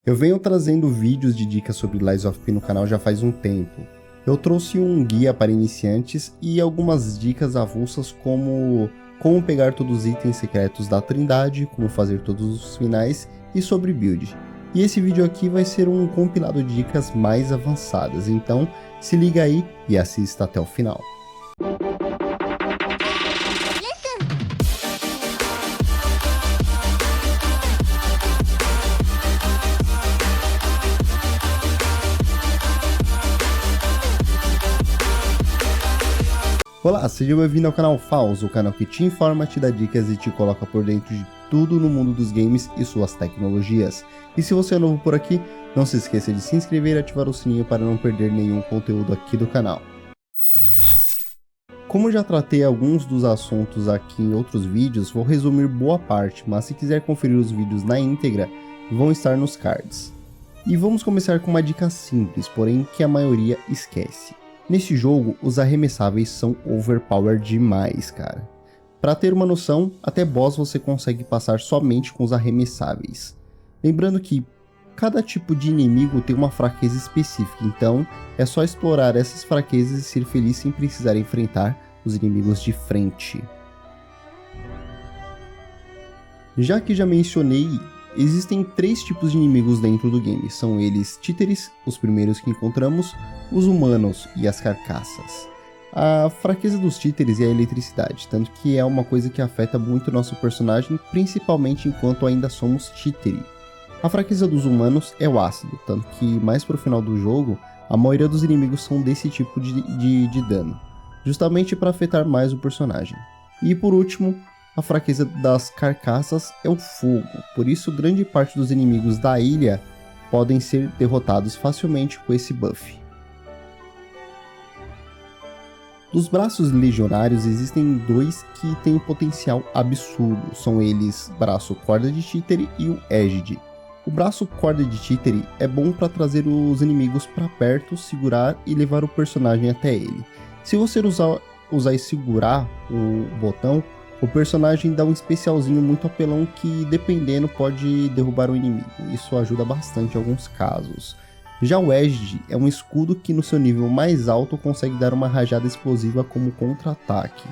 Eu venho trazendo vídeos de dicas sobre Lies of P no canal já faz um tempo. Eu trouxe um guia para iniciantes e algumas dicas avulsas como pegar todos os itens secretos da Trindade, como fazer todos os finais e sobre build. E esse vídeo aqui vai ser um compilado de dicas mais avançadas, então se liga aí e assista até o final. Olá, seja bem-vindo ao canal Faus, o canal que te informa, te dá dicas e te coloca por dentro de tudo no mundo dos games e suas tecnologias. E se você é novo por aqui, não se esqueça de se inscrever e ativar o sininho para não perder nenhum conteúdo aqui do canal. Como já tratei alguns dos assuntos aqui em outros vídeos, vou resumir boa parte, mas se quiser conferir os vídeos na íntegra, vão estar nos cards. E vamos começar com uma dica simples, porém que a maioria esquece. Nesse jogo, os arremessáveis são overpowered demais, cara. Pra ter uma noção, até boss você consegue passar somente com os arremessáveis. Lembrando que cada tipo de inimigo tem uma fraqueza específica, então é só explorar essas fraquezas e ser feliz sem precisar enfrentar os inimigos de frente. Já que já mencionei, existem 3 tipos de inimigos dentro do game, são eles títeres, os primeiros que encontramos, os humanos e as carcaças. A fraqueza dos títeres é a eletricidade, tanto que é uma coisa que afeta muito nosso personagem, principalmente enquanto ainda somos títere. A fraqueza dos humanos é o ácido, tanto que mais pro final do jogo, a maioria dos inimigos são desse tipo de dano, justamente para afetar mais o personagem. E por último, a fraqueza das carcaças é o fogo, por isso grande parte dos inimigos da ilha podem ser derrotados facilmente com esse buff. Dos braços legionários existem 2 que têm um potencial absurdo, são eles braço corda de títere e o égide. O braço corda de títere é bom para trazer os inimigos para perto, segurar e levar o personagem até ele. Se você usar e segurar o botão, o personagem dá um especialzinho muito apelão que, dependendo, pode derrubar o inimigo. Isso ajuda bastante em alguns casos. Já o Égide é um escudo que no seu nível mais alto consegue dar uma rajada explosiva como contra-ataque.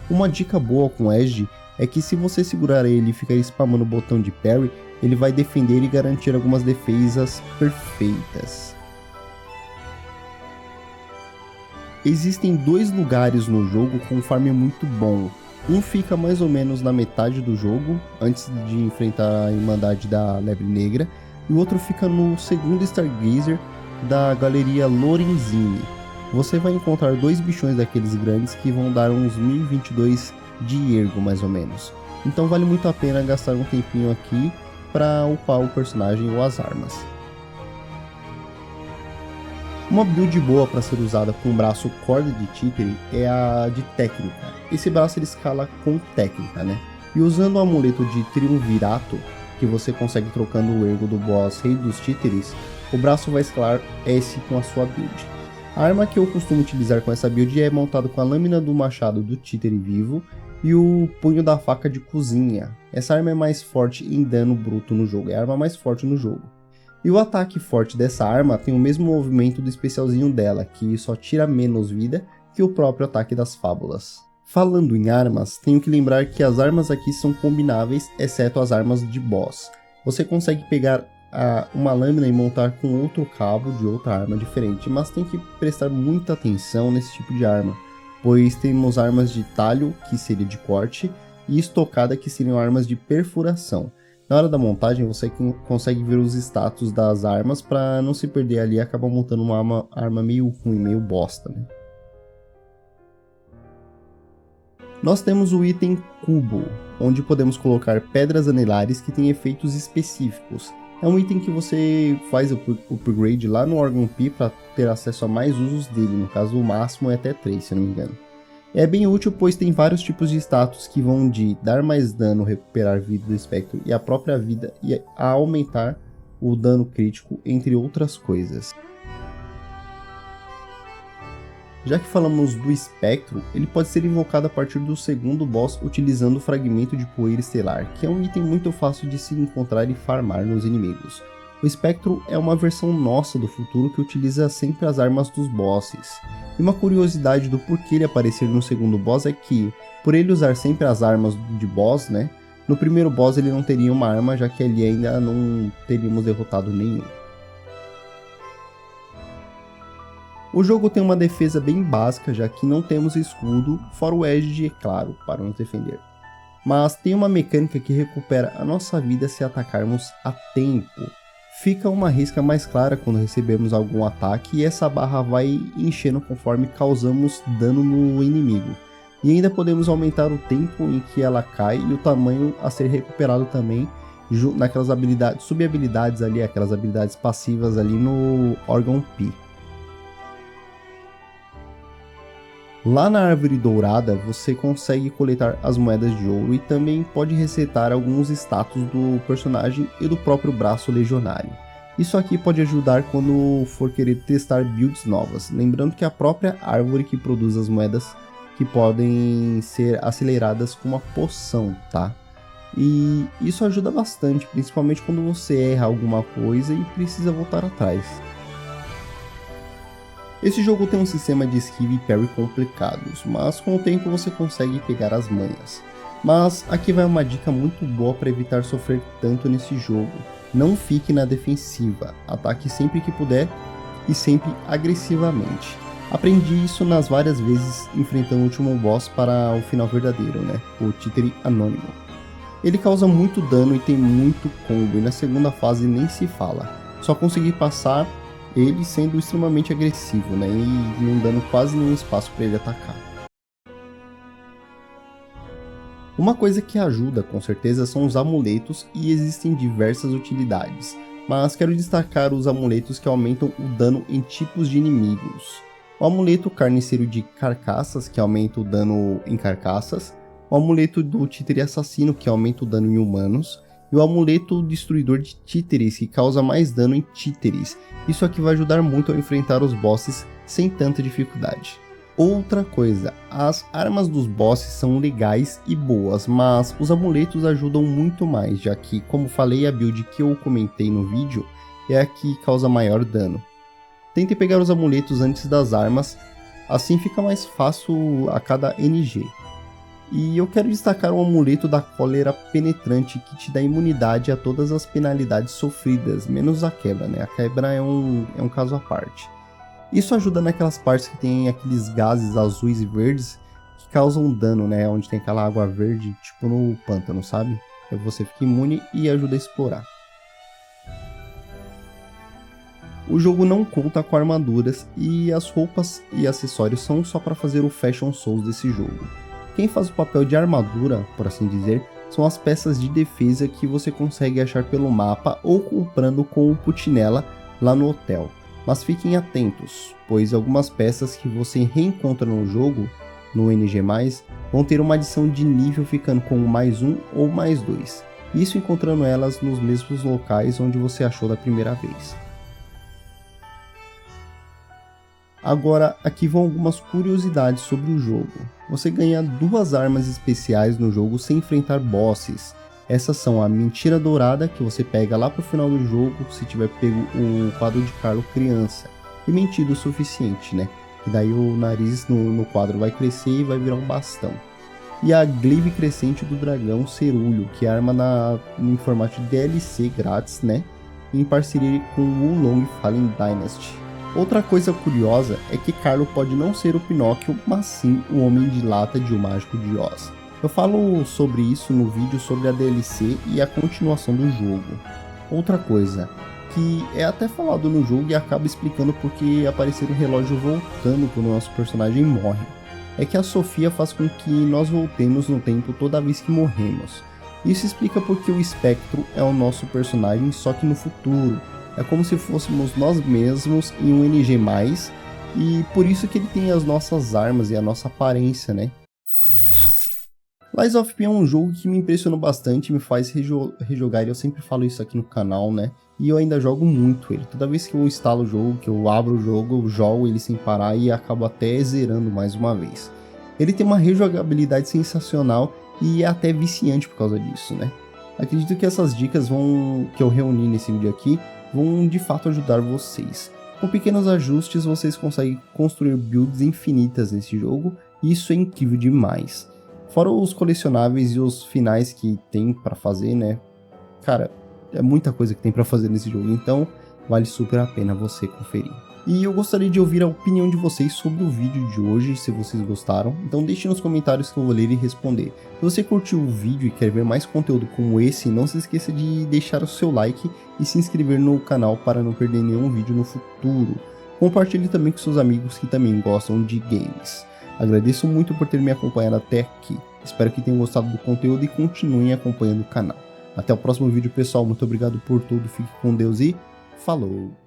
Uma dica boa com o Égide é que se você segurar ele e ficar spamando o botão de parry, ele vai defender e garantir algumas defesas perfeitas. Existem 2 lugares no jogo com um farm muito bom. Um fica mais ou menos na metade do jogo, antes de enfrentar a Irmandade da Lebre Negra, e o outro fica no segundo Stargazer da Galeria Lorenzini. Você vai encontrar 2 bichões daqueles grandes que vão dar uns 1022 de ergo mais ou menos. Então vale muito a pena gastar um tempinho aqui para upar o personagem ou as armas. Uma build boa para ser usada com o braço corda de títere é a de técnica. Esse braço ele escala com técnica, né? E usando o amuleto de triunvirato, que você consegue trocando o ergo do boss Rei dos Títeres, o braço vai escalar S com a sua build. A arma que eu costumo utilizar com essa build é montada com a lâmina do machado do títere vivo e o punho da faca de cozinha. Essa arma é mais forte em dano bruto no jogo, é a arma mais forte no jogo. E o ataque forte dessa arma tem o mesmo movimento do especialzinho dela, que só tira menos vida que o próprio ataque das fábulas. Falando em armas, tenho que lembrar que as armas aqui são combináveis, exceto as armas de boss. Você consegue pegar uma lâmina e montar com outro cabo de outra arma diferente, mas tem que prestar muita atenção nesse tipo de arma, pois temos armas de talho, que seria de corte, e estocada, que seriam armas de perfuração. Na hora da montagem você consegue ver os status das armas para não se perder ali e acabar montando uma arma meio ruim, meio bosta, né? Nós temos o item Cubo, onde podemos colocar pedras anelares que têm efeitos específicos. É um item que você faz o upgrade lá no Organ P para ter acesso a mais usos dele, no caso o máximo é até 3, se não me engano. É bem útil pois tem vários tipos de status que vão de dar mais dano, recuperar vida do espectro e a própria vida e a aumentar o dano crítico, entre outras coisas. Já que falamos do espectro, ele pode ser invocado a partir do segundo boss utilizando o fragmento de poeira estelar, que é um item muito fácil de se encontrar e farmar nos inimigos. O Espectro é uma versão nossa do futuro que utiliza sempre as armas dos bosses. E uma curiosidade do porquê ele aparecer no segundo boss é que, por ele usar sempre as armas de boss, né? No primeiro boss ele não teria uma arma, já que ali ainda não teríamos derrotado nenhum. O jogo tem uma defesa bem básica, já que não temos escudo, fora o Edge, é claro, para nos defender. Mas tem uma mecânica que recupera a nossa vida se atacarmos a tempo. Fica uma risca mais clara quando recebemos algum ataque e essa barra vai enchendo conforme causamos dano no inimigo. E ainda podemos aumentar o tempo em que ela cai e o tamanho a ser recuperado também naquelas habilidades, sub-habilidades ali, aquelas habilidades passivas ali no órgão Pi. Lá na Árvore Dourada você consegue coletar as moedas de ouro e também pode resetar alguns status do personagem e do próprio braço legionário. Isso aqui pode ajudar quando for querer testar builds novas, lembrando que é a própria árvore que produz as moedas que podem ser aceleradas com uma poção, tá? E isso ajuda bastante, principalmente quando você erra alguma coisa e precisa voltar atrás. Esse jogo tem um sistema de esquiva e parry complicados, mas com o tempo você consegue pegar as manhas. Mas aqui vai uma dica muito boa para evitar sofrer tanto nesse jogo. Não fique na defensiva, ataque sempre que puder e sempre agressivamente. Aprendi isso nas várias vezes enfrentando o último boss para o final verdadeiro, né? O Títere Anônimo. Ele causa muito dano e tem muito combo, e na segunda fase nem se fala. Só consegui passar ele sendo extremamente agressivo, né, e não dando quase nenhum espaço para ele atacar. Uma coisa que ajuda com certeza são os amuletos e existem diversas utilidades, mas quero destacar os amuletos que aumentam o dano em tipos de inimigos. O amuleto Carniceiro de Carcaças, que aumenta o dano em carcaças, o amuleto do Títere Assassino, que aumenta o dano em humanos, e o amuleto Destruidor de Títeres, que causa mais dano em títeres. Isso aqui vai ajudar muito a enfrentar os bosses sem tanta dificuldade. Outra coisa, as armas dos bosses são legais e boas, mas os amuletos ajudam muito mais, já que, como falei, a build que eu comentei no vídeo é a que causa maior dano. Tente pegar os amuletos antes das armas, assim fica mais fácil a cada NG. E eu quero destacar o amuleto da Cólera Penetrante, que te dá imunidade a todas as penalidades sofridas, menos a quebra, né? A quebra é um caso à parte. Isso ajuda naquelas partes que tem aqueles gases azuis e verdes que causam dano, né? Onde tem aquela água verde, tipo no pântano, sabe? Aí você fica imune e ajuda a explorar. O jogo não conta com armaduras e as roupas e acessórios são só para fazer o Fashion Souls desse jogo. Quem faz o papel de armadura, por assim dizer, são as peças de defesa que você consegue achar pelo mapa ou comprando com o Putinella lá no hotel. Mas fiquem atentos, pois algumas peças que você reencontra no jogo, no NG+, vão ter uma adição de nível ficando com mais 1 ou mais 2. Isso encontrando elas nos mesmos locais onde você achou da primeira vez. Agora, aqui vão algumas curiosidades sobre o jogo. Você ganha 2 armas especiais no jogo sem enfrentar bosses. Essas são a Mentira Dourada, que você pega lá pro final do jogo, se tiver pego o quadro de Carlo criança. E mentido o suficiente, né? Que daí o nariz no quadro vai crescer e vai virar um bastão. E a Glaive Crescente do Dragão Cerulho, que é arma em formato de DLC grátis, né? Em parceria com o Long Fallen Dynasty. Outra coisa curiosa é que Carlo pode não ser o Pinóquio, mas sim o Homem de Lata de O Mágico de Oz. Eu falo sobre isso no vídeo sobre a DLC e a continuação do jogo. Outra coisa, que é até falado no jogo e acaba explicando porque aparecer o relógio voltando quando o nosso personagem morre, é que a Sofia faz com que nós voltemos no tempo toda vez que morremos. Isso explica porque o Espectro é o nosso personagem, só que no futuro. É como se fôssemos nós mesmos em um NG+, e por isso que ele tem as nossas armas e a nossa aparência, né? Lies of P é um jogo que me impressionou bastante, me faz rejogar, e eu sempre falo isso aqui no canal, né? E eu ainda jogo muito ele. Toda vez que eu instalo o jogo, que eu abro o jogo, eu jogo ele sem parar e acabo até zerando mais uma vez. Ele tem uma rejogabilidade sensacional e é até viciante por causa disso, né? Acredito que essas dicas que eu reuni nesse vídeo aqui vão de fato ajudar vocês. Com pequenos ajustes vocês conseguem construir builds infinitas nesse jogo e isso é incrível demais. Fora os colecionáveis e os finais que tem pra fazer, né? Cara, é muita coisa que tem pra fazer nesse jogo, então vale super a pena você conferir. E eu gostaria de ouvir a opinião de vocês sobre o vídeo de hoje, se vocês gostaram, então deixe nos comentários que eu vou ler e responder. Se você curtiu o vídeo e quer ver mais conteúdo como esse, não se esqueça de deixar o seu like e se inscrever no canal para não perder nenhum vídeo no futuro. Compartilhe também com seus amigos que também gostam de games. Agradeço muito por ter me acompanhado até aqui, espero que tenham gostado do conteúdo e continuem acompanhando o canal. Até o próximo vídeo, pessoal, muito obrigado por tudo, fique com Deus e falou!